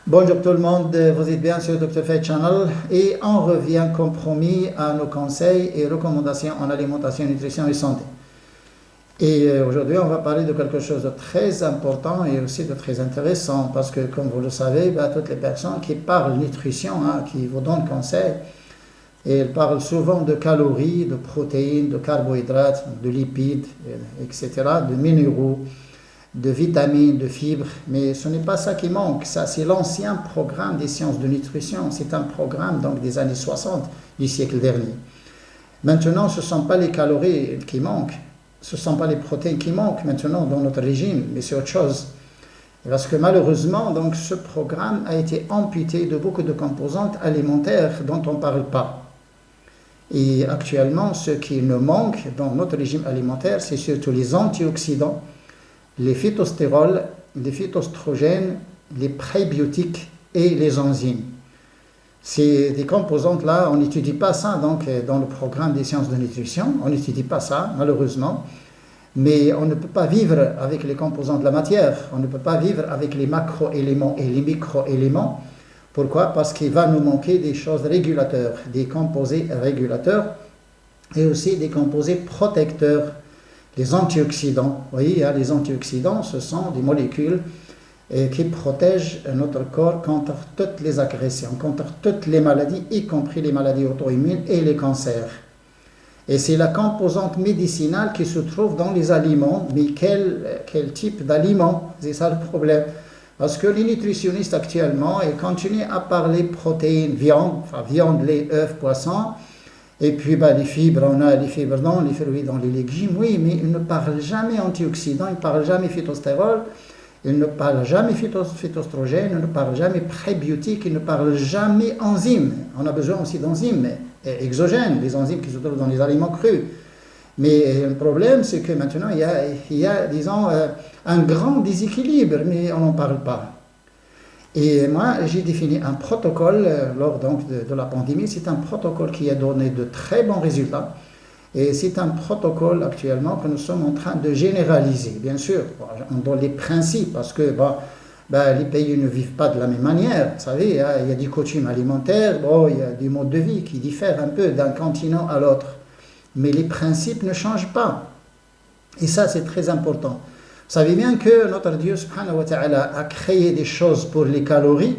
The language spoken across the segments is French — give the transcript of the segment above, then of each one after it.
Bonjour tout le monde, vous êtes bien sur Dr. Fay Channel et on revient comme promis à nos conseils et recommandations en alimentation, nutrition et santé. Et aujourd'hui, on va parler de quelque chose de très important et aussi de très intéressant parce que, comme vous le savez, toutes les personnes qui parlent nutrition, qui vous donnent conseil, et elles parlent souvent de calories, de protéines, de carbohydrates, de lipides, etc., de minéraux, de vitamines, de fibres, mais ce n'est pas ça qui manque. Ça, c'est l'ancien programme des sciences de nutrition. C'est un programme donc des années 60 du siècle dernier. Maintenant, ce ne sont pas les calories qui manquent, ce ne sont pas les protéines qui manquent maintenant dans notre régime, mais c'est autre chose. Parce que malheureusement, donc, ce programme a été amputé de beaucoup de composantes alimentaires dont on ne parle pas. Et actuellement, ce qui nous manque dans notre régime alimentaire, c'est surtout les antioxydants, les phytostérols, les phytoestrogènes, les prébiotiques et les enzymes. Ces des composantes-là, on n'étudie pas ça donc, dans le programme des sciences de nutrition, on n'étudie pas ça malheureusement, mais on ne peut pas vivre avec les composantes de la matière, on ne peut pas vivre avec les macro-éléments et les micro-éléments. Pourquoi? Parce qu'il va nous manquer des choses régulateurs, des composés régulateurs et aussi des composés protecteurs. Les antioxydants, vous voyez, les antioxydants, ce sont des molécules qui protègent notre corps contre toutes les agressions, contre toutes les maladies, y compris les maladies auto-immunes et les cancers. Et c'est la composante médicinale qui se trouve dans les aliments, mais quel type d'aliments? C'est ça le problème. Parce que les nutritionnistes actuellement, ils continuent à parler protéines, viande, lait, œufs, poissons. Et puis les fibres, on a les fibres dans les fruits, dans les légumes, oui, mais ils ne parlent jamais antioxydants, ils ne parlent jamais phytostérol, ils ne parlent jamais phytoestrogènes, ils ne parlent jamais prébiotiques, ils ne parlent jamais enzymes. On a besoin aussi d'enzymes exogènes, des enzymes qui se trouvent dans les aliments crus. Mais le problème, c'est que maintenant, il y a disons, un grand déséquilibre, mais on n'en parle pas. Et moi, j'ai défini un protocole lors donc, de la pandémie. C'est un protocole qui a donné de très bons résultats. Et c'est un protocole actuellement que nous sommes en train de généraliser. Bien sûr, on donne les principes parce que les pays ne vivent pas de la même manière. Vous savez, il y a des coutumes alimentaires, il y a des modes de vie qui diffèrent un peu d'un continent à l'autre. Mais les principes ne changent pas. Et ça, c'est très important. Vous savez bien que notre Dieu subhanahu wa ta'ala a créé des choses pour les calories,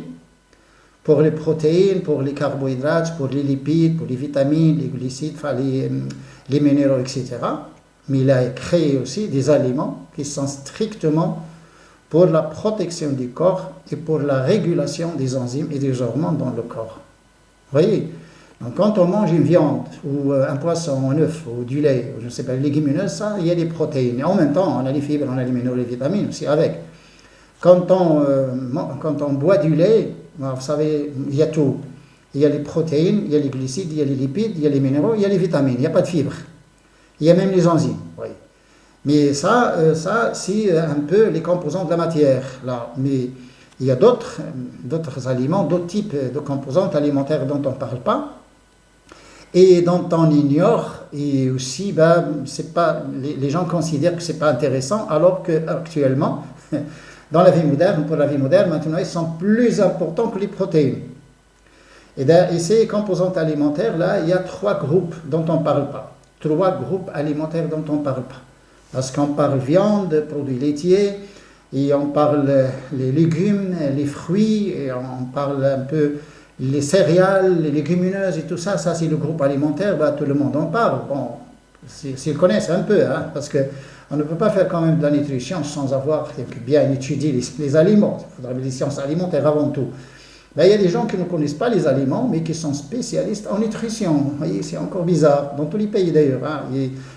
pour les protéines, pour les carbohydrates, pour les lipides, pour les vitamines, les glucides, les minéraux, etc. Mais il a créé aussi des aliments qui sont strictement pour la protection du corps et pour la régulation des enzymes et des hormones dans le corps. Vous voyez? Donc, quand on mange une viande, ou un poisson, un œuf, ou du lait, ou je ne sais pas, les légumineuses, ça, il y a des protéines. Et en même temps, on a les fibres, on a les minéraux, les vitamines aussi avec. Quand on boit du lait, vous savez, il y a tout. Il y a les protéines, il y a les glucides, il y a les lipides, il y a les minéraux, il y a les vitamines. Il n'y a pas de fibres. Il y a même les enzymes. Oui. Mais ça c'est un peu les composants de la matière. Là. Mais il y a d'autres aliments, d'autres types de composantes alimentaires dont on ne parle pas. Et dont on ignore, et aussi, c'est pas, les gens considèrent que ce n'est pas intéressant, alors qu'actuellement, dans la vie moderne, pour la vie moderne, maintenant, ils sont plus importants que les protéines. Et ces composantes alimentaires, là, il y a 3 groupes dont on ne parle pas. 3 groupes alimentaires dont on ne parle pas. Parce qu'on parle viande, produits laitiers, et on parle les légumes, les fruits, et on parle un peu les céréales, les légumineuses et tout ça, c'est le groupe alimentaire, tout le monde en parle. Bon, s'ils connaissent un peu, parce qu'on ne peut pas faire quand même de la nutrition sans avoir bien étudié les aliments. Il faudra des sciences alimentaires avant tout. Il y a des gens qui ne connaissent pas les aliments, mais qui sont spécialistes en nutrition. Vous voyez, c'est encore bizarre, dans tous les pays d'ailleurs.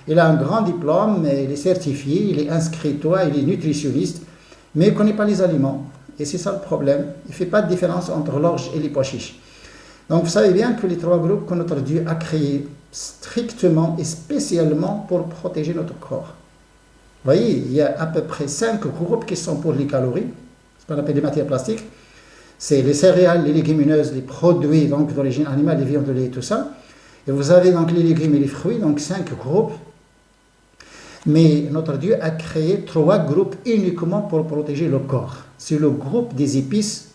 Il a un grand diplôme, il est certifié, il est inscrit, il est nutritionniste, mais il ne connaît pas les aliments. Et c'est ça le problème. Il ne fait pas de différence entre l'orge et les pois chiches. Donc vous savez bien que les 3 groupes que notre Dieu a créés strictement et spécialement pour protéger notre corps. Vous voyez, il y a à peu près 5 groupes qui sont pour les calories, ce qu'on appelle les matières plastiques. C'est les céréales, les légumineuses, les produits donc d'origine animale, les viandes, le lait et tout ça. Et vous avez donc les légumes et les fruits, donc 5 groupes. Mais notre Dieu a créé 3 groupes uniquement pour protéger le corps. C'est le groupe des épices,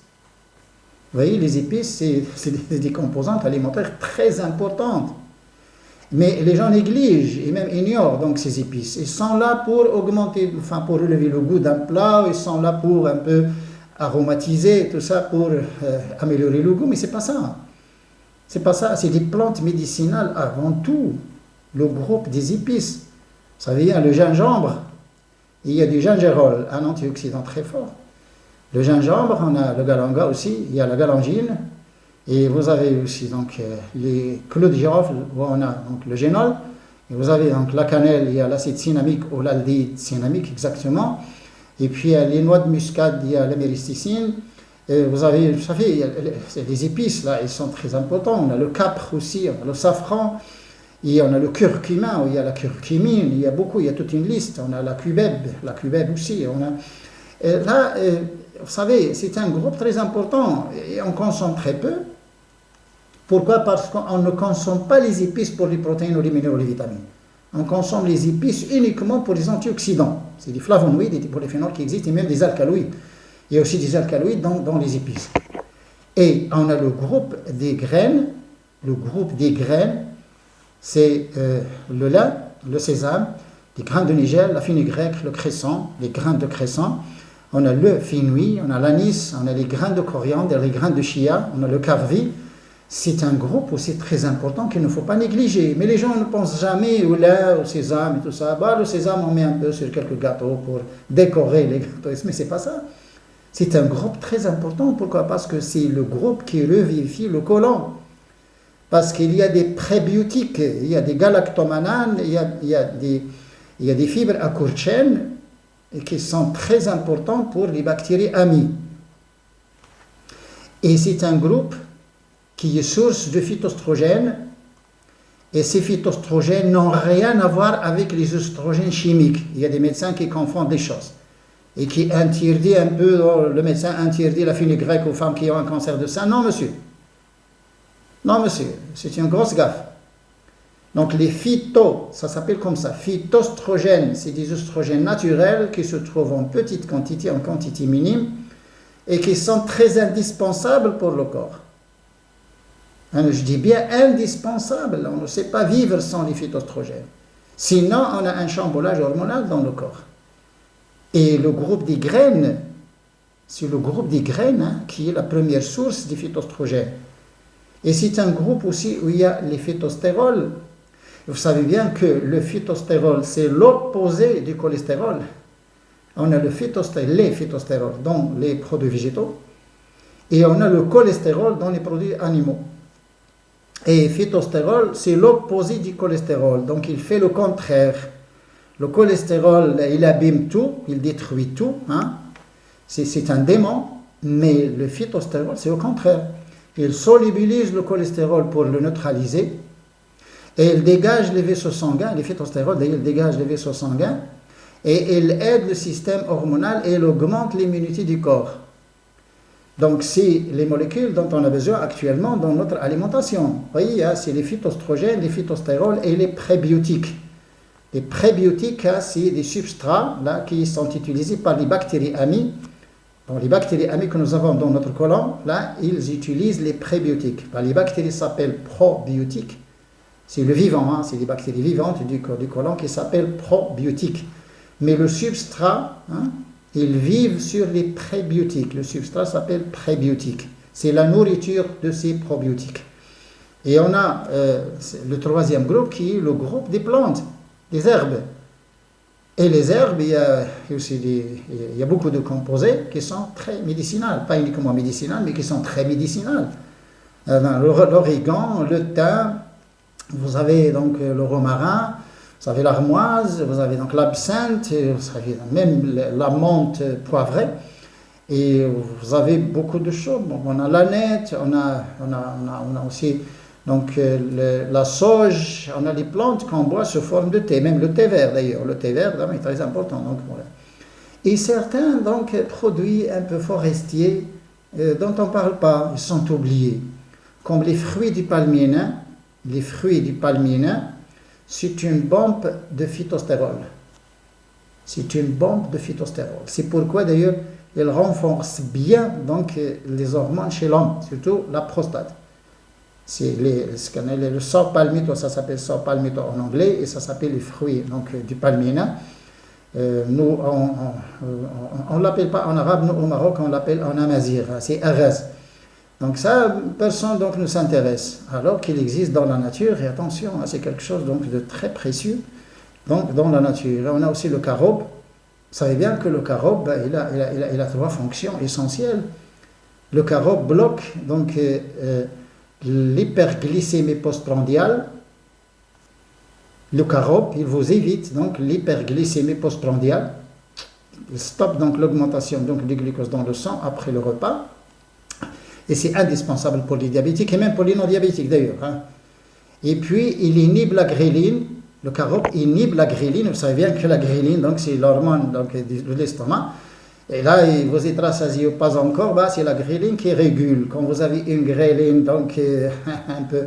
Vous voyez, les épices, c'est des composantes alimentaires très importantes. Mais les gens négligent et même ignorent donc ces épices. Ils sont là pour augmenter, enfin pour relever le goût d'un plat, ils sont là pour un peu aromatiser, tout ça, pour améliorer le goût, mais c'est pas ça. C'est pas ça, c'est des plantes médicinales avant tout. Le groupe des épices. Vous savez, il y a le gingembre, il y a du gingerol, un antioxydant très fort. Le gingembre, on a le galanga aussi, il y a la galangine, et vous avez aussi donc les clous de girofle, où on a donc le génol, et vous avez donc la cannelle, il y a l'acide cinnamique ou l'aldéhyde cinnamique exactement, et puis il y a les noix de muscade, il y a l'américticine, et vous avez, vous savez, les épices là, ils sont très importants, on a le capre aussi, on a le safran, et on a le curcuma, il y a la curcumine, il y a beaucoup, il y a toute une liste, on a la cubeb aussi, on a... Et là, vous savez, c'est un groupe très important et on consomme très peu. Pourquoi? Parce qu'on ne consomme pas les épices pour les protéines ou les minéraux ou les vitamines. On consomme les épices uniquement pour les antioxydants. C'est des flavonoïdes et des polyphénols qui existent et même des alcaloïdes. Il y a aussi des alcaloïdes dans les épices. Et on a le groupe des graines. Le groupe des graines, c'est le lin, le sésame, les grains de nigel, la fenugrec, le cresson, les grains de cresson. On a le fenouil, on a l'anis, on a les grains de coriandre, les grains de chia, on a le carvi. C'est un groupe aussi très important qu'il ne faut pas négliger. Mais les gens ne pensent jamais au lin, au sésame et tout ça. Bah, le sésame, on met un peu sur quelques gâteaux pour décorer les gâteaux. Mais c'est pas ça. C'est un groupe très important. Pourquoi? Parce que c'est le groupe qui revivifie le côlon. Parce qu'il y a des prébiotiques, il y a des galactomananes, il y a des fibres à courte chaîne et qui sont très importants pour les bactéries amies. Et c'est un groupe qui est source de phytoestrogènes, et ces phytoestrogènes n'ont rien à voir avec les oestrogènes chimiques. Il y a des médecins qui confondent des choses, et qui interdisent un peu, le médecin interdit la fenugrec aux femmes qui ont un cancer de sein. Non, monsieur. Non, monsieur, c'est une grosse gaffe. Donc les ça s'appelle comme ça, phytoestrogènes, c'est des oestrogènes naturels qui se trouvent en petite quantité, en quantité minime, et qui sont très indispensables pour le corps. Je dis bien indispensables, on ne sait pas vivre sans les phytoestrogènes. Sinon, on a un chamboulage hormonal dans le corps. Et le groupe des graines, c'est le groupe des graines qui est la première source des phytoestrogènes. Et c'est un groupe aussi où il y a les phytostérols. Vous savez bien que le phytostérol, c'est l'opposé du cholestérol. On a les phytostérols dans les produits végétaux et on a le cholestérol dans les produits animaux. Et phytostérol, c'est l'opposé du cholestérol, donc il fait le contraire. Le cholestérol, il abîme tout, il détruit tout, hein. C'est un démon, mais le phytostérol, c'est au contraire. Il solubilise le cholestérol pour le neutraliser. Et il dégage les vaisseaux sanguins, les phytostérols, d'ailleurs, il dégage les vaisseaux sanguins, et il aide le système hormonal et il augmente l'immunité du corps. Donc, c'est les molécules dont on a besoin actuellement dans notre alimentation. Vous voyez, c'est les phytoestrogènes, les phytostérols et les prébiotiques. Les prébiotiques, c'est des substrats là, qui sont utilisés par les bactéries amies. Bon, les bactéries amies que nous avons dans notre côlon, là, ils utilisent les prébiotiques. Les bactéries s'appellent probiotiques. C'est le vivant, hein, c'est des bactéries vivantes du côlon qui s'appellent probiotiques. Mais le substrat, hein, ils vivent sur les prébiotiques. Le substrat s'appelle prébiotique. C'est la nourriture de ces probiotiques. Et on a le troisième groupe qui est le groupe des plantes, des herbes. Et les herbes, il y a beaucoup de composés qui sont très médicinales. Pas uniquement médicinales, mais qui sont très médicinales. L'origan, le thym, vous avez donc le romarin, vous avez l'armoise, vous avez donc l'absinthe, vous avez même la menthe poivrée, et vous avez beaucoup de choses. Bon, on a l'aneth, on a aussi donc, la sauge, on a les plantes qu'on boit sous forme de thé, même le thé vert d'ailleurs. Le thé vert est très important. Donc, voilà. Et certains donc, produits un peu forestiers dont on ne parle pas, ils sont oubliés, comme les fruits du palmier nain. Les fruits du palmier nain, c'est une bombe de phytostérol. C'est une bombe de phytostérol. C'est pourquoi d'ailleurs il renforce bien donc les hormones chez l'homme, surtout la prostate. C'est ce qu'on appelle le saw palmito, ça s'appelle saw palmito en anglais, et ça s'appelle les fruits donc, du palmina. Nous, on ne l'appelle pas en arabe, nous au Maroc, on l'appelle en amazigh, c'est araz. Donc ça, personne donc ne s'intéresse, alors qu'il existe dans la nature, et attention, c'est quelque chose donc de très précieux donc, dans la nature. Et on a aussi le carob. Vous savez bien que le carob, il a trois fonctions essentielles. Le carob bloque donc l'hyperglycémie postprandiale. Le carob, il vous évite donc l'hyperglycémie postprandiale. Il stoppe donc l'augmentation donc, du glucose dans le sang après le repas. Et c'est indispensable pour les diabétiques et même pour les non-diabétiques d'ailleurs. Hein. Et puis, il inhibe la ghréline. Le carob inhibe la ghréline. Vous savez bien que la ghréline, donc, c'est l'hormone donc, de l'estomac. Et là, vous êtes rassasié ou pas encore, bah, c'est la ghréline qui régule. Quand vous avez une ghréline donc, un peu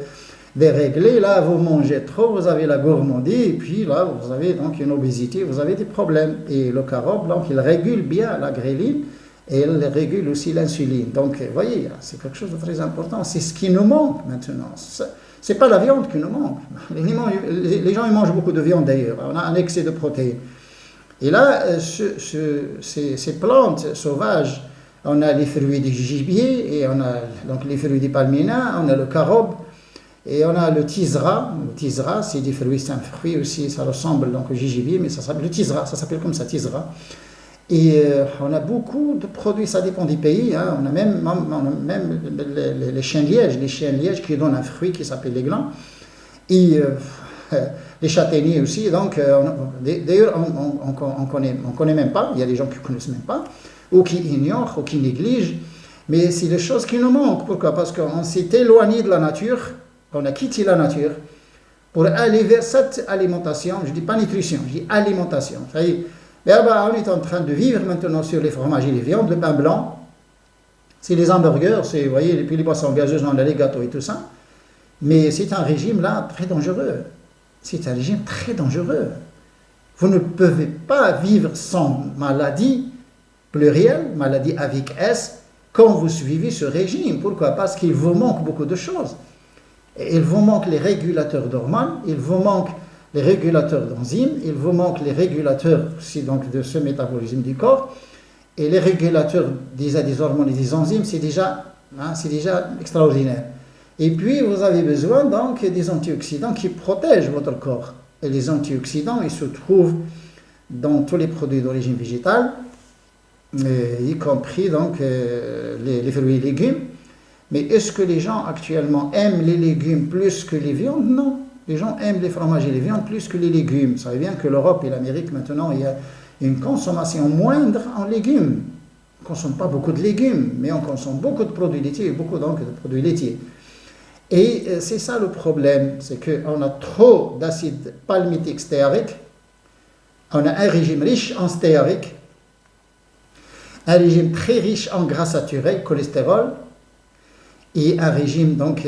déréglée, là, vous mangez trop, vous avez la gourmandise, et puis là, vous avez donc une obésité, vous avez des problèmes. Et le carob, donc, il régule bien la ghréline. Et elle régule aussi l'insuline. Donc, vous voyez, c'est quelque chose de très important. C'est ce qui nous manque maintenant. Ce n'est pas la viande qui nous manque. Les gens ils mangent beaucoup de viande d'ailleurs. On a un excès de protéines. Et là, ces plantes sauvages, on a les fruits du gibier, et on a donc les fruits du palmina, on a le carob, et on a le tisra. Le tisra, c'est des fruits, c'est un fruit aussi, ça ressemble donc au gibier, mais ça s'appelle le tisra, ça s'appelle comme ça, tisra. Et on a beaucoup de produits, ça dépend des pays. Hein. On a même les chiens lièges qui donnent un fruit qui s'appelle les glands. Et les châtaigniers aussi. Donc, d'ailleurs, on connaît même pas. Il y a des gens qui ne connaissent même pas, ou qui ignorent, ou qui négligent. Mais c'est des choses qui nous manquent. Pourquoi? Parce qu'on s'est éloigné de la nature, on a quitté la nature pour aller vers cette alimentation. Je ne dis pas nutrition, je dis alimentation. Ça y est. Mais on est en train de vivre maintenant sur les fromages et les viandes, le pain blanc, c'est les hamburgers, c'est, vous voyez, et puis les boissons gazeuses, on a les gâteaux et tout ça. Mais c'est un régime là très dangereux. C'est un régime très dangereux. Vous ne pouvez pas vivre sans maladie plurielle, maladie avec S, quand vous suivez ce régime. Pourquoi? Parce qu'il vous manque beaucoup de choses. Il vous manque les régulateurs d'hormones, il vous manque les régulateurs d'enzymes, il vous manque les régulateurs aussi donc de ce métabolisme du corps, et les régulateurs des hormones et des enzymes, c'est déjà extraordinaire. Et puis vous avez besoin donc des antioxydants qui protègent votre corps. Et les antioxydants, ils se trouvent dans tous les produits d'origine végétale, y compris donc les fruits et légumes. Mais est-ce que les gens actuellement aiment les légumes plus que les viandes? Non. Les gens aiment les fromages et les viandes plus que les légumes. Vous savez bien que l'Europe et l'Amérique, maintenant, il y a une consommation moindre en légumes. On ne consomme pas beaucoup de légumes, mais on consomme beaucoup de produits laitiers et beaucoup donc de produits laitiers. Et c'est ça le problème, c'est qu'on a trop d'acide palmitique stéarique, on a un régime riche en stéarique, un régime très riche en gras saturé, cholestérol, et un régime donc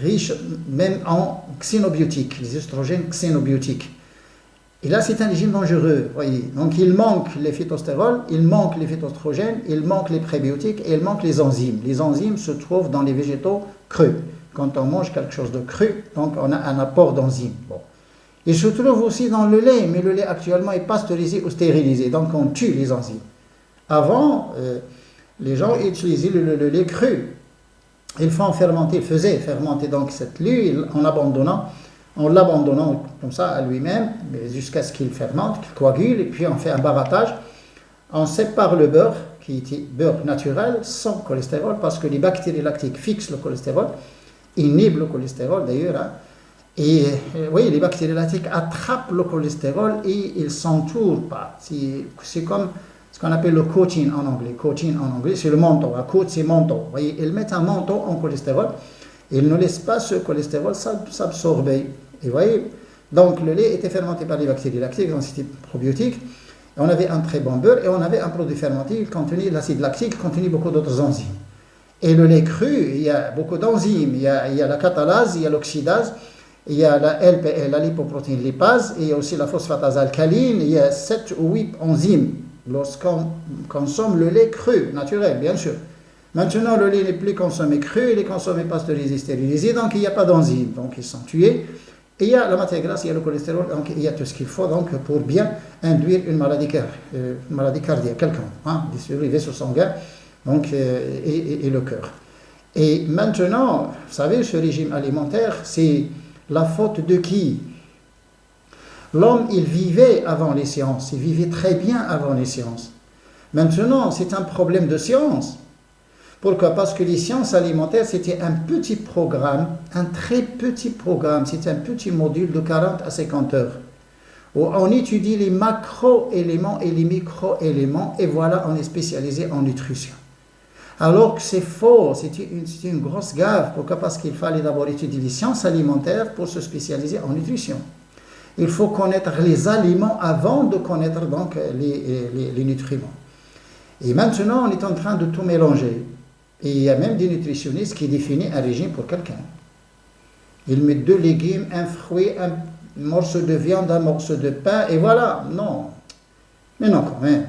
riche même en xénobiotiques, les oestrogènes xénobiotiques. Et là, c'est un régime dangereux, voyez. Donc, il manque les phytostérols, il manque les phytoestrogènes, il manque les prébiotiques et il manque les enzymes. Les enzymes se trouvent dans les végétaux crus. Quand on mange quelque chose de cru, donc on a un apport d'enzymes. Bon. Il se trouve aussi dans le lait, mais le lait actuellement est pasteurisé ou stérilisé, donc on tue les enzymes. Avant, les gens utilisaient le lait cru. Ils faisaient fermenter donc cette lait en l'abandonnant comme ça à lui-même, jusqu'à ce qu'il fermente, qu'il coagule, et puis on fait un barattage. On sépare le beurre, qui était beurre naturel, sans cholestérol, parce que les bactéries lactiques fixent le cholestérol, inhibent le cholestérol d'ailleurs, hein. Et oui, les bactéries lactiques attrapent le cholestérol et ils ne s'entourent pas. C'est comme ce qu'on appelle le coating en anglais. Coating en anglais, c'est le manteau. Un coat, c'est manteau. Vous voyez, ils mettent un manteau en cholestérol. Ils ne laissent pas ce cholestérol s'absorber. Et vous voyez, donc le lait était fermenté par les bactéries lactiques, donc c'était probiotique. Et on avait un très bon beurre et on avait un produit fermenté qui contenait l'acide lactique, qui contenait beaucoup d'autres enzymes. Et le lait cru, il y a beaucoup d'enzymes. Il y a la catalase, il y a l'oxydase, il y a la LPL, la lipoprotéine lipase, et il y a aussi la phosphatase alcaline. Il y a 7 ou 8 enzymes lorsqu'on consomme le lait cru, naturel, bien sûr. Maintenant, le lait n'est plus consommé cru, il est consommé pasteurisé, stérilisé, donc il n'y a pas d'enzymes, donc ils sont tués. Et il y a la matière grasse, il y a le cholestérol, donc il y a tout ce qu'il faut donc, pour bien induire une maladie cardiaque, quelqu'un, sur les vaisseaux sanguins donc, et le cœur. Et maintenant, vous savez, ce régime alimentaire, c'est la faute de qui? L'homme, il vivait avant les sciences, il vivait très bien avant les sciences. Maintenant, c'est un problème de science. Pourquoi? Parce que les sciences alimentaires, c'était un petit programme, un très petit programme, c'était un petit module de 40 à 50 heures, où on étudie les macro-éléments et les micro-éléments, et voilà, on est spécialisé en nutrition. Alors que c'est faux, c'était une grosse gaffe. Pourquoi? Parce qu'il fallait d'abord étudier les sciences alimentaires pour se spécialiser en nutrition. Il faut connaître les aliments avant de connaître donc les nutriments. Et maintenant, on est en train de tout mélanger. Et il y a même des nutritionnistes qui définissent un régime pour quelqu'un. Ils mettent 2 légumes, un fruit, un morceau de viande, un morceau de pain, et voilà. Non. Mais non, quand même.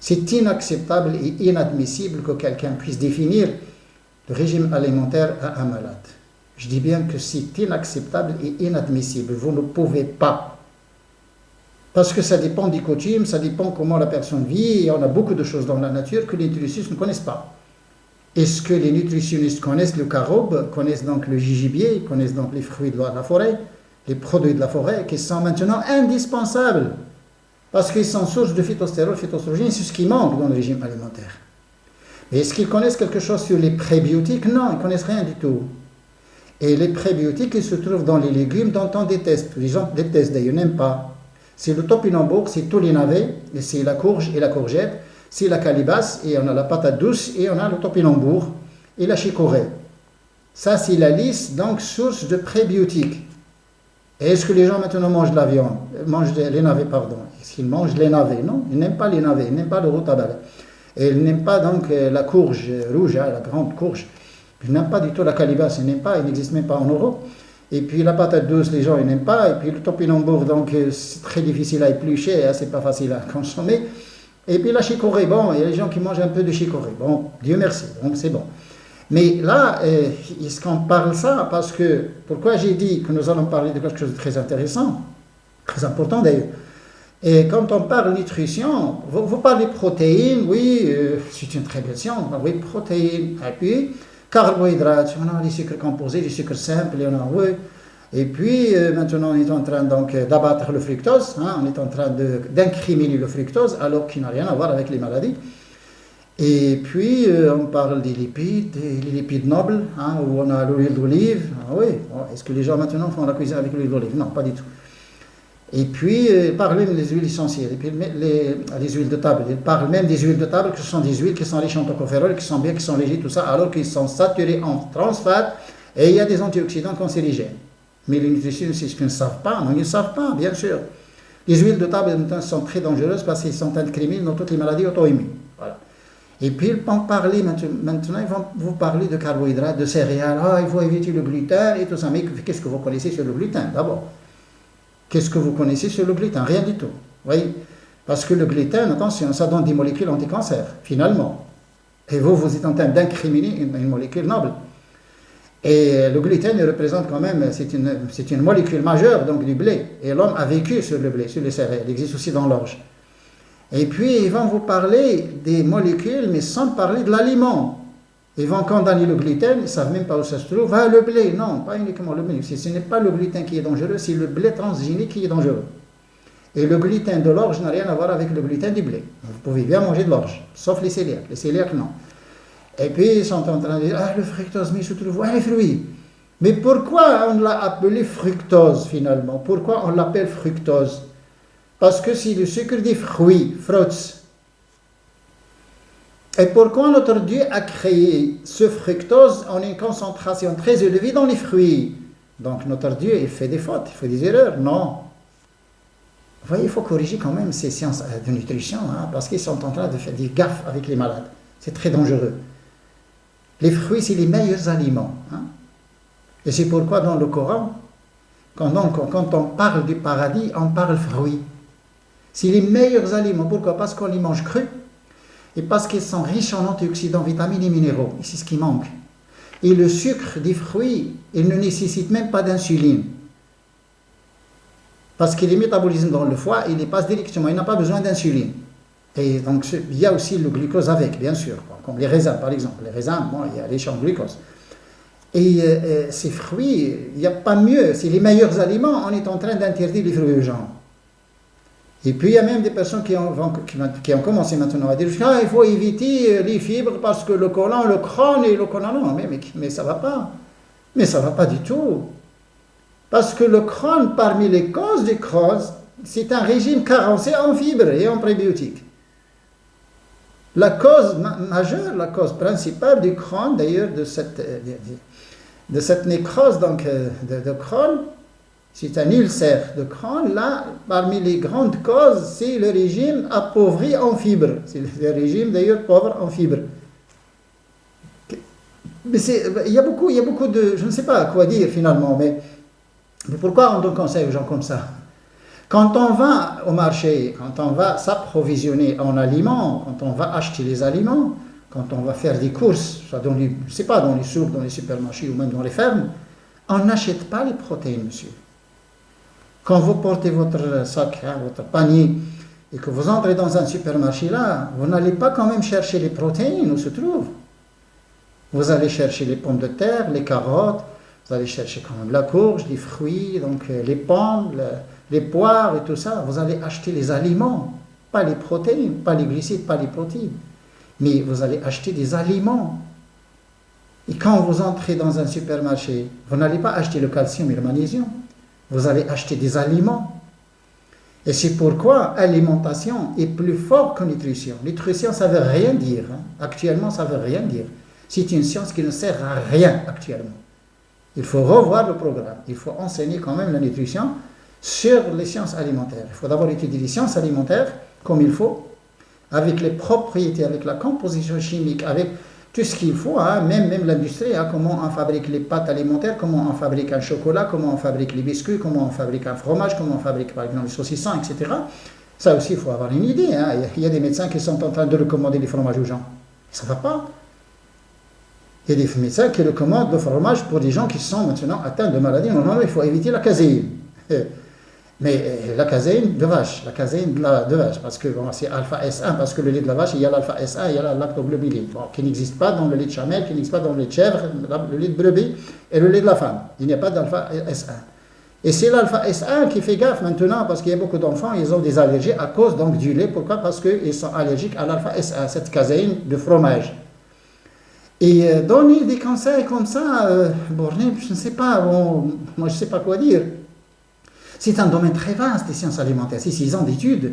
C'est inacceptable et inadmissible que quelqu'un puisse définir le régime alimentaire à un malade. Je dis bien que c'est inacceptable et inadmissible. Vous ne pouvez pas. Parce que ça dépend des coutumes, ça dépend comment la personne vit, et on a beaucoup de choses dans la nature que les nutritionnistes ne connaissent pas. Est-ce que les nutritionnistes connaissent le caroube, connaissent donc le gibier, connaissent donc les fruits de la forêt, les produits de la forêt, qui sont maintenant indispensables, parce qu'ils sont source de phytostérol, phytoestrogène, c'est ce qui manque dans le régime alimentaire. Mais est-ce qu'ils connaissent quelque chose sur les prébiotiques? Non, ils ne connaissent rien du tout. Et les prébiotiques, ils se trouvent dans les légumes dont on déteste. Les gens détestent d'ailleurs, n'aiment pas. C'est le topinambour, c'est tous les navets, et c'est la courge et la courgette, c'est la calebasse, et on a la patate douce, et on a le topinambour, et la chicorée. Ça, c'est la liste, donc, source de prébiotiques. Et est-ce que les gens maintenant mangent de la viande, mangent les navets, pardon? Est-ce qu'ils mangent les navets? Non, ils n'aiment pas les navets, ils n'aiment pas le rutabaga. Et ils n'aiment pas donc la courge rouge, la grande courge. Ils n'aiment pas du tout la calebasse, ils n'aiment pas, il n'existe même pas en Europe. Et puis la patate douce, les gens ils n'aiment pas. Et puis le topinambour, donc c'est très difficile à éplucher, c'est pas facile à consommer. Et puis la chicorée, bon, il y a les gens qui mangent un peu de chicorée. Bon, Dieu merci, donc c'est bon. Mais là, est-ce qu'on parle ça? Parce que, pourquoi j'ai dit que nous allons parler de quelque chose de très intéressant, très important d'ailleurs. Et quand on parle nutrition, vous parlez protéines, oui, c'est une très belle science, oui, protéines, et puis carbohydrates, on a des sucres composés, des sucres simples, on a, oui. Et puis, maintenant, on est en train donc d'abattre le fructose, on est en train d'incriminer le fructose, alors qu'il n'a rien à voir avec les maladies. Et puis, on parle des lipides, les lipides nobles, où on a l'huile d'olive. Ah oui, est-ce que les gens maintenant font la cuisine avec l'huile d'olive? Non, pas du tout. Et puis, ils parlent même des huiles essentielles, et puis les huiles de table. Ils parlent même des huiles de table, que ce sont des huiles qui sont riches en tocopherol, qui sont bien, qui sont légers, tout ça, alors qu'ils sont saturés en trans fat, et il y a des antioxydants cancérigènes. Mais les nutritionnistes, c'est ce qu'ils ne savent pas. Non, ils ne savent pas, bien sûr. Les huiles de table sont très dangereuses parce qu'elles sont incriminées dans toutes les maladies auto-immunes. Voilà. Et puis, ils vont parler, maintenant, ils vont vous parler de carbohydrates, de céréales. Il faut éviter le gluten et tout ça. Mais qu'est-ce que vous connaissez sur le gluten, d'abord? Qu'est-ce que vous connaissez sur le gluten? Rien du tout. Oui. Parce que le gluten, attention, ça donne des molécules anti-cancer, finalement. Et vous êtes en train d'incriminer une molécule noble. Et le gluten, il représente quand même, c'est une molécule majeure, donc du blé. Et l'homme a vécu sur le blé, sur les céréales. Il existe aussi dans l'orge. Et puis, ils vont vous parler des molécules, mais sans parler de l'aliment. Ils vont condamner le gluten, ils ne savent même pas où ça se trouve. Le blé, non, pas uniquement le blé. Ce n'est pas le gluten qui est dangereux, c'est le blé transgénique qui est dangereux. Et le gluten de l'orge n'a rien à voir avec le gluten du blé. Vous pouvez bien manger de l'orge, sauf les cœliaques. Les cœliaques, non. Et puis, ils sont en train de dire, le fructose, mais se trouve, les fruits. Mais pourquoi on l'a appelé fructose, finalement? Pourquoi on l'appelle fructose? Parce que c'est le sucre des fruits, fruits. Et pourquoi notre Dieu a créé ce fructose en une concentration très élevée dans les fruits? Donc notre Dieu, il fait des fautes, il fait des erreurs? Non. Vous voyez, il faut corriger quand même ces sciences de nutrition, parce qu'ils sont en train de faire des gaffes avec les malades. C'est très dangereux. Les fruits, c'est les meilleurs aliments. Et c'est pourquoi dans le Coran, quand on parle du paradis, on parle fruits. C'est les meilleurs aliments. Pourquoi? Parce qu'on les mange crus et parce qu'ils sont riches en antioxydants, vitamines et minéraux. Et c'est ce qui manque. Et le sucre des fruits, il ne nécessite même pas d'insuline. Parce qu'il est métabolisé dans le foie, il y passe directement, il n'a pas besoin d'insuline. Et donc, il y a aussi le glucose avec, bien sûr, comme les raisins, par exemple. Les raisins, bon, il y a les champs de glucose. Et ces fruits, il n'y a pas mieux, c'est les meilleurs aliments, on est en train d'interdire les fruits aux gens. Et puis, il y a même des personnes qui ont commencé maintenant à dire il faut éviter les fibres parce que le côlon, le crâne et le côlon, non, mais ça ne va pas. Mais ça ne va pas du tout. Parce que le crâne, parmi les causes du Crohn, c'est un régime carencé en fibres et en prébiotiques. La cause majeure, la cause principale du Crohn, d'ailleurs, de cette nécrose donc, de Crohn, c'est un ulcère de Crohn. Là, parmi les grandes causes, c'est le régime appauvri en fibres. C'est le régime, d'ailleurs, pauvre en fibres. Mais il y a beaucoup de... Je ne sais pas quoi dire, finalement, mais pourquoi on donne conseil aux gens comme ça? Quand on va au marché, quand on va s'approvisionner en aliments, quand on va acheter les aliments, quand on va faire des courses, soit dans les, je sais pas, dans les souks, dans les supermarchés ou même dans les fermes, on n'achète pas les protéines, monsieur. Quand vous portez votre sac, votre panier, et que vous entrez dans un supermarché là, vous n'allez pas quand même chercher les protéines où se trouvent. Vous allez chercher les pommes de terre, les carottes, vous allez chercher quand même la courge, les fruits, donc les pommes, les poires et tout ça. Vous allez acheter les aliments, pas les protéines, pas les glucides, pas les protéines. Mais vous allez acheter des aliments. Et quand vous entrez dans un supermarché, vous n'allez pas acheter le calcium et le magnésium. Vous allez acheter des aliments. Et c'est pourquoi alimentation est plus fort que nutrition. Nutrition, ça ne veut rien dire. Actuellement, ça ne veut rien dire. C'est une science qui ne sert à rien actuellement. Il faut revoir le programme. Il faut enseigner quand même la nutrition sur les sciences alimentaires. Il faut d'abord étudier les sciences alimentaires comme il faut, avec les propriétés, avec la composition chimique, avec tout ce qu'il faut, même l'industrie, comment on fabrique les pâtes alimentaires, comment on fabrique un chocolat, comment on fabrique les biscuits, comment on fabrique un fromage, comment on fabrique par exemple les saucissons, etc. Ça aussi, il faut avoir une idée. Il y a des médecins qui sont en train de recommander les fromages aux gens. Ça ne va pas. Il y a des médecins qui recommandent le fromage pour des gens qui sont maintenant atteints de maladies. Non, il faut éviter la caséine. Mais la caséine de vache, la caséine de vache, parce que bon, c'est alpha S1, parce que le lait de la vache, il y a l'alpha S1, il y a la lactoglobuline, qui n'existe pas dans le lait de chamelle, qui n'existe pas dans le lait de chèvre, le lait de brebis et le lait de la femme. Il n'y a pas d'alpha S1. Et c'est l'alpha S1 qui fait gaffe maintenant, parce qu'il y a beaucoup d'enfants, ils ont des allergies à cause donc du lait. Pourquoi? Parce qu'ils sont allergiques à l'alpha S1, cette caséine de fromage. Et donner des conseils comme ça, borné, je ne sais pas, moi je ne sais pas quoi dire. C'est un domaine très vaste, les sciences alimentaires. C'est 6 ans d'études,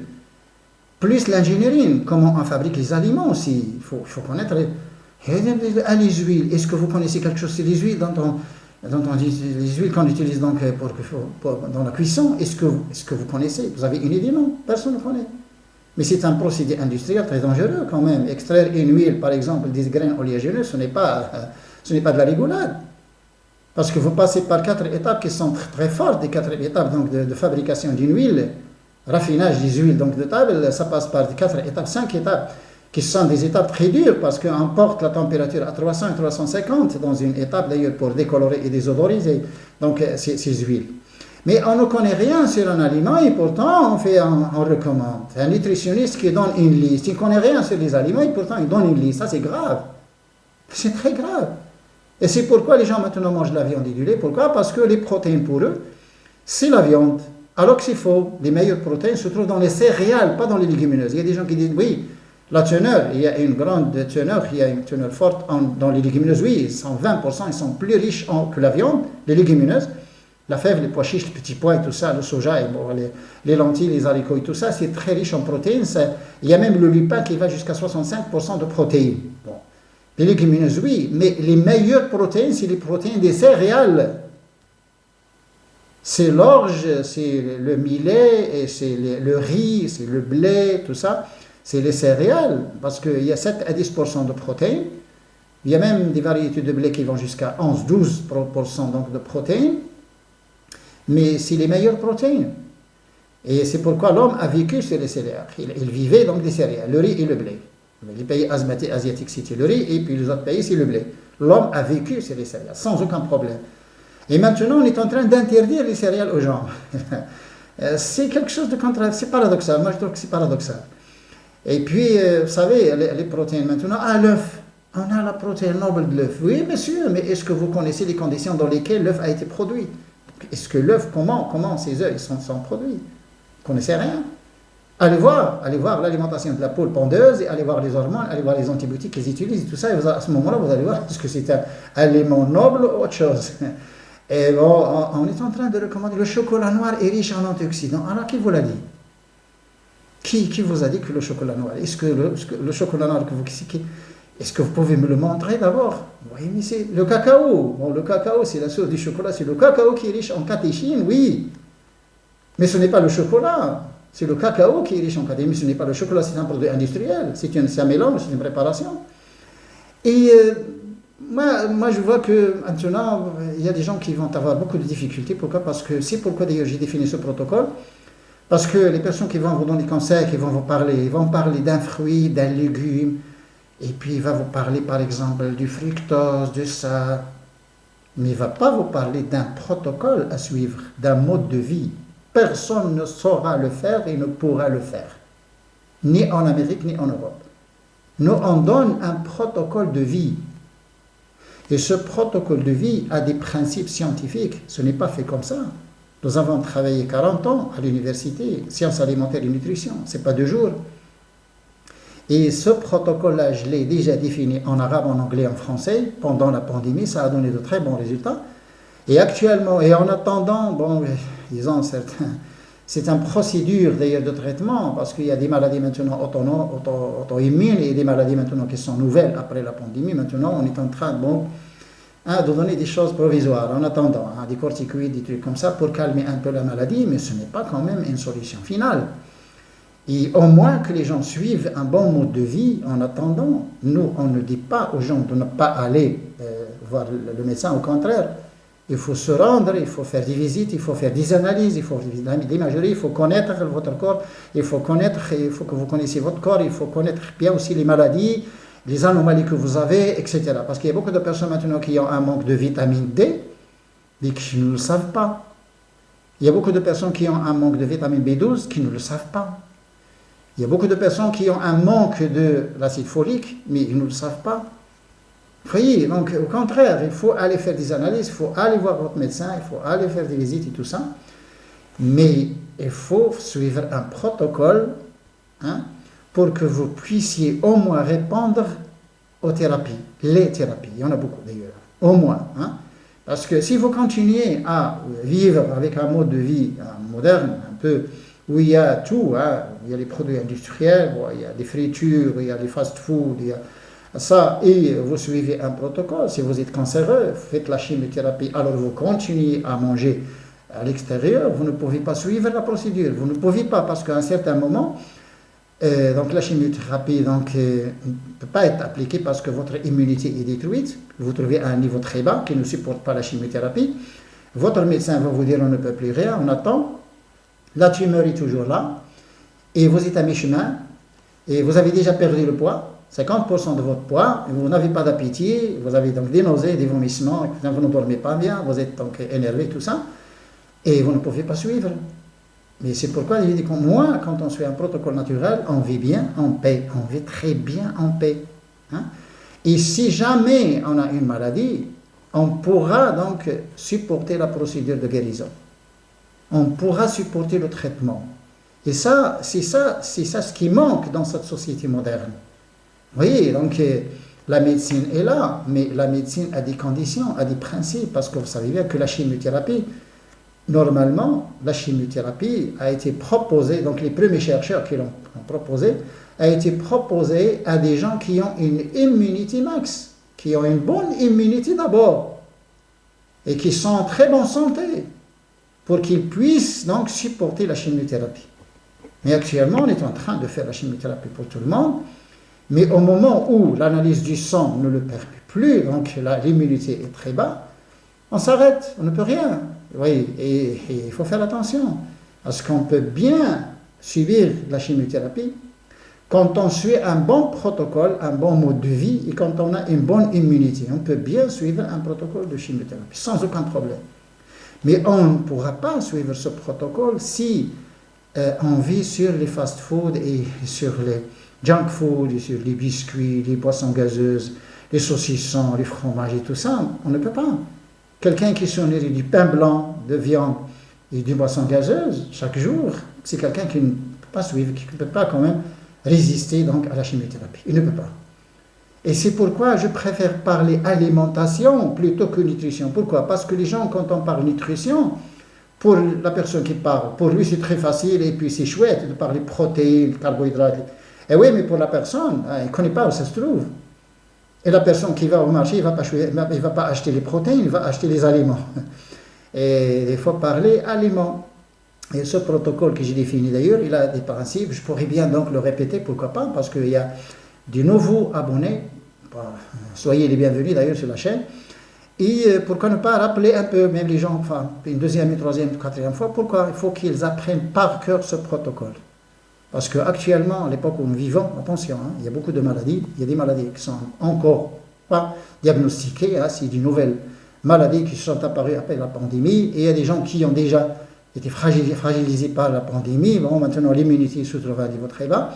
plus l'ingénierie, comment on fabrique les aliments aussi. Il faut connaître les huiles. Est-ce que vous connaissez quelque chose sur les huiles les huiles qu'on utilise donc dans la cuisson? Est-ce que vous connaissez? Vous avez une idée? Non, personne ne connaît. Mais c'est un procédé industriel très dangereux quand même. Extraire une huile, par exemple, des graines oléagineuses, ce n'est pas de la rigolade. Parce que vous passez par 4 étapes qui sont très fortes, des 4 étapes donc, de fabrication d'une huile, raffinage des huiles donc, de table, ça passe par 4 étapes, 5 étapes, qui sont des étapes très dures, parce qu'on porte la température à 300 et 350 dans une étape d'ailleurs pour décolorer et désodoriser donc, ces huiles. Mais on ne connaît rien sur un aliment et pourtant on recommande. Un nutritionniste qui donne une liste, il ne connaît rien sur les aliments et pourtant il donne une liste, ça c'est grave. C'est très grave. Et c'est pourquoi les gens maintenant mangent de la viande et du lait. Pourquoi? Parce que les protéines pour eux, c'est la viande. Alors que c'est faux. Les meilleures protéines se trouvent dans les céréales, pas dans les légumineuses. Il y a des gens qui disent, oui, la teneur, il y a une grande teneur, il y a une teneur forte dans les légumineuses. Oui, ils sont 20%, ils sont plus riches que la viande, les légumineuses. La fève, les pois chiches, les petits pois et tout ça, le soja, et bon, les lentilles, les haricots et tout ça, c'est très riche en protéines. Il y a même le lupin qui va jusqu'à 65% de protéines. Bon. Les légumineuses, oui, mais les meilleures protéines, c'est les protéines des céréales. C'est l'orge, c'est le millet, et c'est le riz, c'est le blé, tout ça. C'est les céréales, parce qu'il y a 7 à 10% de protéines. Il y a même des variétés de blé qui vont jusqu'à 11-12% donc de protéines. Mais c'est les meilleures protéines. Et c'est pourquoi l'homme a vécu sur les céréales. Il vivait donc des céréales, le riz et le blé. Les pays asiatiques, c'était le riz, et puis les autres pays, c'est le blé. L'homme a vécu sur les céréales, sans aucun problème. Et maintenant, on est en train d'interdire les céréales aux gens. C'est quelque chose de contraire, c'est paradoxal. Moi, je trouve que c'est paradoxal. Et puis, vous savez, les protéines maintenant, l'œuf. On a la protéine noble de l'œuf. Oui, monsieur, mais est-ce que vous connaissez les conditions dans lesquelles l'œuf a été produit? Est-ce que l'œuf, comment ces œufs sont produits? Vous ne connaissez rien? Allez voir l'alimentation de la poule pondeuse, et allez voir les hormones, allez voir les antibiotiques qu'ils utilisent, et tout ça, et à ce moment-là, vous allez voir, est-ce que c'est un aliment noble ou autre chose? Et bon, on est en train de recommander, le chocolat noir est riche en antioxydants. Alors, qui vous l'a dit? Qui vous a dit que le chocolat noir? Est-ce que le chocolat noir que vous... Est-ce que vous pouvez me le montrer d'abord? Oui, mais c'est le cacao. Bon, le cacao, c'est la source du chocolat. C'est le cacao qui est riche en catéchine, oui. Mais ce n'est pas le chocolat. C'est le cacao qui est riche en catéchine. Mais ce n'est pas le chocolat, c'est un produit industriel. C'est un mélange, c'est une préparation. Et moi, je vois que maintenant, il y a des gens qui vont avoir beaucoup de difficultés. Pourquoi? Parce que c'est pourquoi d'ailleurs j'ai défini ce protocole. Parce que les personnes qui vont vous donner des conseils, qui vont vous parler, ils vont parler d'un fruit, d'un légume. Et puis il va vous parler par exemple du fructose, de ça, mais il ne va pas vous parler d'un protocole à suivre, d'un mode de vie. Personne ne saura le faire et ne pourra le faire, ni en Amérique ni en Europe. Nous, on donne un protocole de vie. Et ce protocole de vie a des principes scientifiques. Ce n'est pas fait comme ça. Nous avons travaillé 40 ans à l'université, sciences alimentaires et nutrition. Ce n'est pas 2 jours. Et ce protocole-là, je l'ai déjà défini en arabe, en anglais, en français. Pendant la pandémie, ça a donné de très bons résultats. Et actuellement, et en attendant, bon, disons, c'est une procédure d'ailleurs de traitement, parce qu'il y a des maladies maintenant auto-immunes et des maladies maintenant qui sont nouvelles après la pandémie. Maintenant, on est en train de donner des choses provisoires en attendant, des corticoïdes, des trucs comme ça, pour calmer un peu la maladie, mais ce n'est pas quand même une solution finale. Et au moins que les gens suivent un bon mode de vie en attendant. Nous, on ne dit pas aux gens de ne pas aller voir le médecin, au contraire. Il faut se rendre, il faut faire des visites, il faut faire des analyses, il faut des imageries, il faut connaître votre corps, il faut que vous connaissiez votre corps, il faut connaître bien aussi les maladies, les anomalies que vous avez, etc. Parce qu'il y a beaucoup de personnes maintenant qui ont un manque de vitamine D, mais qui ne le savent pas. Il y a beaucoup de personnes qui ont un manque de vitamine B12 qui ne le savent pas. Il y a beaucoup de personnes qui ont un manque de l'acide folique, mais ils ne le savent pas. Vous voyez, donc au contraire, il faut aller faire des analyses, il faut aller voir votre médecin, il faut aller faire des visites et tout ça. Mais il faut suivre un protocole pour que vous puissiez au moins répondre aux thérapies, les thérapies. Il y en a beaucoup d'ailleurs, au moins. Parce que si vous continuez à vivre avec un mode de vie moderne, un peu, où il y a tout, il y a les produits industriels, il y a les fritures, il y a les fast-food, il y a ça, et vous suivez un protocole. Si vous êtes cancéreux, faites la chimiothérapie, alors vous continuez à manger à l'extérieur, vous ne pouvez pas suivre la procédure, vous ne pouvez pas, parce qu'à un certain moment, donc la chimiothérapie ne peut pas être appliquée parce que votre immunité est détruite, vous trouvez à un niveau très bas qui ne supporte pas la chimiothérapie, votre médecin va vous dire on ne peut plus rien, on attend, la tumeur est toujours là, et vous êtes à mi-chemin, et vous avez déjà perdu le poids, 50% de votre poids, vous n'avez pas d'appétit, vous avez donc des nausées, des vomissements, vous ne dormez pas bien, vous êtes donc énervé, tout ça, et vous ne pouvez pas suivre. Mais c'est pourquoi il dit que moi, quand on suit un protocole naturel, on vit bien en paix, on vit très bien en paix. Et si jamais on a une maladie, on pourra donc supporter la procédure de guérison. On pourra supporter le traitement. Et ça, c'est ça ce qui manque dans cette société moderne. Vous voyez, donc la médecine est là, mais la médecine a des conditions, a des principes, parce que vous savez bien que la chimiothérapie, normalement, la chimiothérapie a été proposée, donc les premiers chercheurs qui l'ont proposé, a été proposée à des gens qui ont une immunité max, qui ont une bonne immunité d'abord, et qui sont en très bonne santé, pour qu'ils puissent donc supporter la chimiothérapie. Mais actuellement, on est en train de faire la chimiothérapie pour tout le monde, mais au moment où l'analyse du sang ne le permet plus, donc l'immunité est très bas, on s'arrête, on ne peut rien. Oui, et il faut faire attention. Parce qu'on peut bien subir la chimiothérapie quand on suit un bon protocole, un bon mode de vie et quand on a une bonne immunité. On peut bien suivre un protocole de chimiothérapie sans aucun problème. Mais on ne pourra pas suivre ce protocole si on vit sur les fast-foods et sur les junk food, et sur les biscuits, les boissons gazeuses, les saucissons, les fromages et tout ça. On ne peut pas. Quelqu'un qui se nourrit du pain blanc, de viande et d'une boisson gazeuse chaque jour, c'est quelqu'un qui ne peut pas suivre, qui ne peut pas quand même résister donc à la chimiothérapie. Il ne peut pas. Et c'est pourquoi je préfère parler alimentation plutôt que nutrition. Pourquoi? Parce que les gens, quand on parle nutrition, pour la personne qui parle, pour lui c'est très facile et puis c'est chouette de parler protéines, carbohydrates. Et oui, mais pour la personne, il ne connaît pas où ça se trouve. Et la personne qui va au marché, il ne va pas acheter les protéines, il va acheter les aliments. Et il faut parler aliments. Et ce protocole que j'ai défini d'ailleurs, il a des principes, je pourrais bien donc le répéter, pourquoi pas, parce qu'il y a de nouveaux abonnés, soyez les bienvenus d'ailleurs sur la chaîne, et pourquoi ne pas rappeler un peu, même les gens, enfin, une deuxième, une troisième, une quatrième fois, pourquoi il faut qu'ils apprennent par cœur ce protocole. Parce qu'actuellement, à l'époque où nous vivons, attention, hein, il y a beaucoup de maladies, il y a des maladies qui ne sont encore pas diagnostiquées, hein, c'est de nouvelles maladies qui sont apparues après la pandémie, et il y a des gens qui ont déjà été fragilisés par la pandémie. Bon, maintenant l'immunité se trouve à niveau très bas.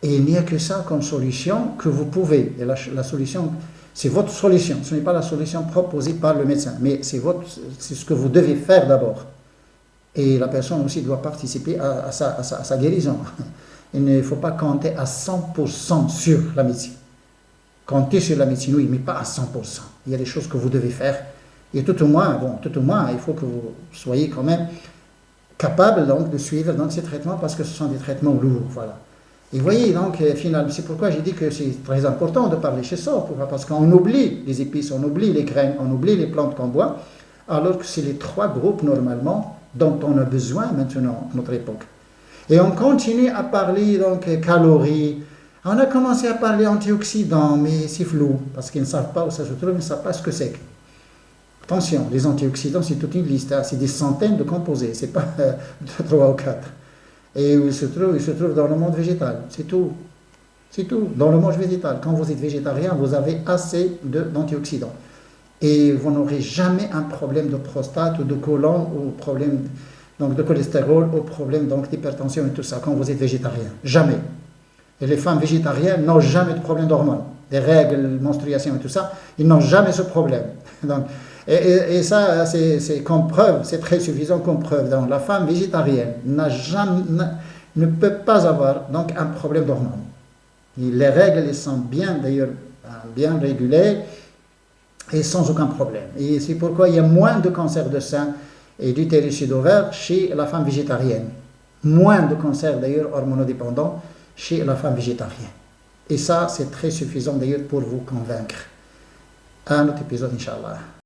Et il n'y a que ça comme solution que vous pouvez. Et la solution, c'est votre solution. Ce n'est pas la solution proposée par le médecin, mais c'est ce que vous devez faire d'abord. Et la personne aussi doit participer à sa guérison. Il ne faut pas compter à 100% sur la médecine. Compter sur la médecine, oui, mais pas à 100%. Il y a des choses que vous devez faire. Et tout au moins, il faut que vous soyez quand même capable donc de suivre donc, ces traitements parce que ce sont des traitements lourds, voilà. Et vous voyez donc finalement, c'est pourquoi j'ai dit que c'est très important de parler chez soi, parce qu'on oublie les épices, on oublie les graines, on oublie les plantes qu'on boit, alors que c'est les trois groupes normalement dont on a besoin maintenant à notre époque. Et on continue à parler donc calories. On a commencé à parler antioxydants, mais c'est flou parce qu'ils ne savent pas où ça se trouve, ils ne savent pas ce que c'est. Attention, les antioxydants, c'est toute une liste, hein, c'est des centaines de composés, c'est pas 3 ou 4. Et où ils se trouvent dans le monde végétal, c'est tout. C'est tout, dans le monde végétal. Quand vous êtes végétarien, vous avez assez d'antioxydants. Et vous n'aurez jamais un problème de prostate ou de côlon, ou problème donc, de cholestérol, ou problème d'hypertension et tout ça, quand vous êtes végétarien. Jamais. Et les femmes végétariennes n'ont jamais de problème d'hormones. Des règles, menstruation et tout ça, ils n'ont jamais ce problème. Donc, et ça, c'est comme preuve, c'est très suffisant comme preuve. Donc, la femme végétarienne ne peut pas avoir donc, un problème d'hormones. Les règles, elles sont bien, d'ailleurs, bien régulées et sans aucun problème. Et c'est pourquoi il y a moins de cancer de sein et d'utérus et d'ovaire chez la femme végétarienne. Moins de cancers, d'ailleurs, hormonodépendants chez la femme végétarienne. Et ça, c'est très suffisant, d'ailleurs, pour vous convaincre. À un autre épisode, Inch'Allah.